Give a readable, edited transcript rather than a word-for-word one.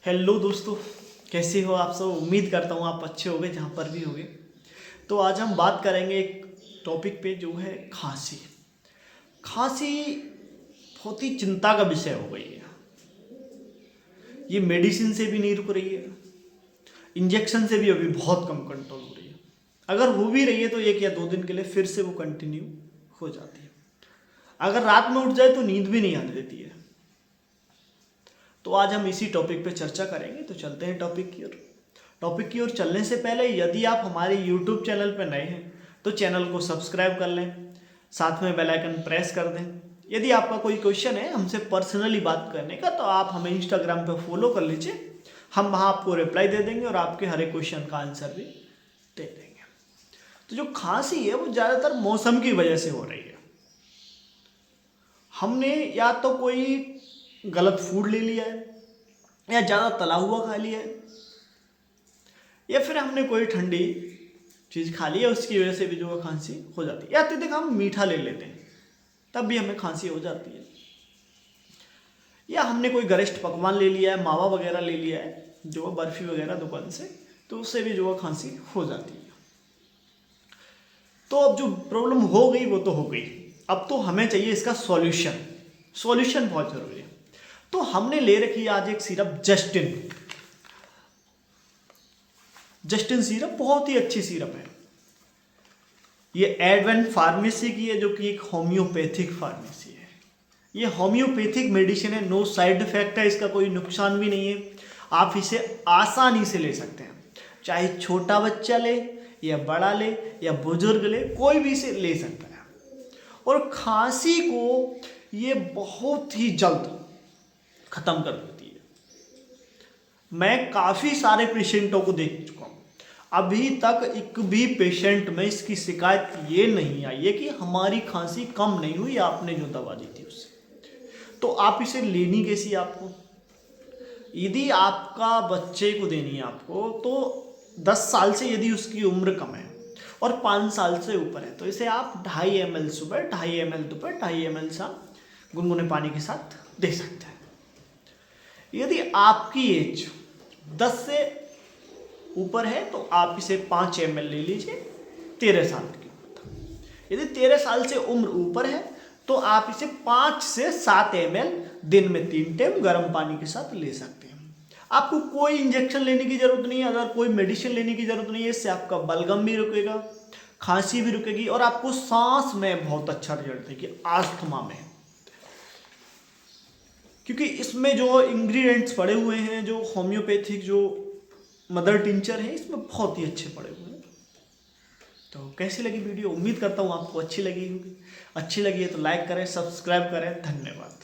Hello दोस्तों, कैसे हो आप सब। उम्मीद करता हूँ आप अच्छे होगे जहाँ पर भी होगे। तो आज हम बात करेंगे एक टॉपिक पे जो है खांसी। खांसी बहुत ही चिंता का विषय हो गई है। ये मेडिसिन से भी नहीं रुक रही है, इंजेक्शन से भी अभी बहुत कम कंट्रोल हो रही है। अगर हो भी रही है तो 1 या 2 दिन के लिए फिर से वो कंटिन्यू हो जाती है। अगर रात में उठ जाए तो नींद भी नहीं आने देती है। तो आज हम इसी टॉपिक पे चर्चा करेंगे। तो चलते हैं टॉपिक की ओर चलने से पहले यदि आप हमारे यूट्यूब चैनल पर नए हैं तो चैनल को सब्सक्राइब कर लें, साथ में बेल आइकन प्रेस कर दें। यदि आपका कोई क्वेश्चन है हमसे पर्सनली बात करने का तो आप हमें इंस्टाग्राम पे फॉलो कर लीजिए। हम वहाँ आपको रिप्लाई दे देंगे और आपके हर एक क्वेश्चन का आंसर भी दे देंगे। तो जो खांसी है वो ज़्यादातर मौसम की वजह से हो रही है। हमने या तो कोई गलत फूड ले लिया है, या ज़्यादा तला हुआ खा लिया है, या फिर हमने कोई ठंडी चीज़ खा ली है, उसकी वजह से भी जो है खांसी हो जाती है। या अत्यधिक हम मीठा ले लेते हैं तब भी हमें खांसी हो जाती है। या हमने कोई गरिष्ठ पकवान ले लिया है, मावा वगैरह ले लिया है जो बर्फ़ी वगैरह दुकान से, तो उससे भी जो है खांसी हो जाती है। तो अब जो प्रॉब्लम हो गई वो तो हो गई, अब तो हमें चाहिए इसका सॉल्यूशन बहुत ज़रूरी है। तो हमने ले रखी है आज एक सिरप जस्टिन सिरप। बहुत ही अच्छी सिरप है। ये एडवेंट फार्मेसी की है जो कि एक होम्योपैथिक फार्मेसी है। ये होम्योपैथिक मेडिसिन है, नो साइड इफेक्ट है, इसका कोई नुकसान भी नहीं है। आप इसे आसानी से ले सकते हैं, चाहे छोटा बच्चा ले या बड़ा ले या बुजुर्ग ले, कोई भी इसे ले सकता है। और खांसी को ये बहुत ही जल्द खत्म कर देती है। मैं काफ़ी सारे पेशेंटों को देख चुका हूँ, अभी तक एक भी पेशेंट में इसकी शिकायत ये नहीं आई है कि हमारी खांसी कम नहीं हुई आपने जो दवा दी थी उससे। तो आप इसे लेनी कैसी है आपको। यदि आपका बच्चे को देनी है आपको तो 10 साल से यदि उसकी उम्र कम है और 5 साल से ऊपर है तो इसे आप 2.5 ml सुबह, 2.5 ml दोपहर, 2.5 ml शाम गुनगुने पानी के साथ दे सकते हैं। यदि आपकी एज 10 से ऊपर है तो आप इसे 5 ml ले लीजिए 13 साल की उम्र तक। यदि 13 साल से उम्र ऊपर है तो आप इसे 5 से 7 ml दिन में 3 टाइम गर्म पानी के साथ ले सकते हैं। आपको कोई इंजेक्शन लेने की जरूरत नहीं है, अगर कोई मेडिसिन लेने की जरूरत नहीं है। इससे आपका बलगम भी रुकेगा, खांसी भी रुकेगी और आपको सांस में बहुत अच्छा रिजल्ट देगी, अस्थमा में। क्योंकि इसमें जो इंग्रेडिएंट्स पड़े हुए हैं, जो होम्योपैथिक जो मदर टिंचर है, इसमें बहुत ही अच्छे पड़े हुए हैं। तो कैसी लगी वीडियो, उम्मीद करता हूँ आपको अच्छी लगी होगी। अच्छी लगी है तो लाइक करें, सब्सक्राइब करें। धन्यवाद।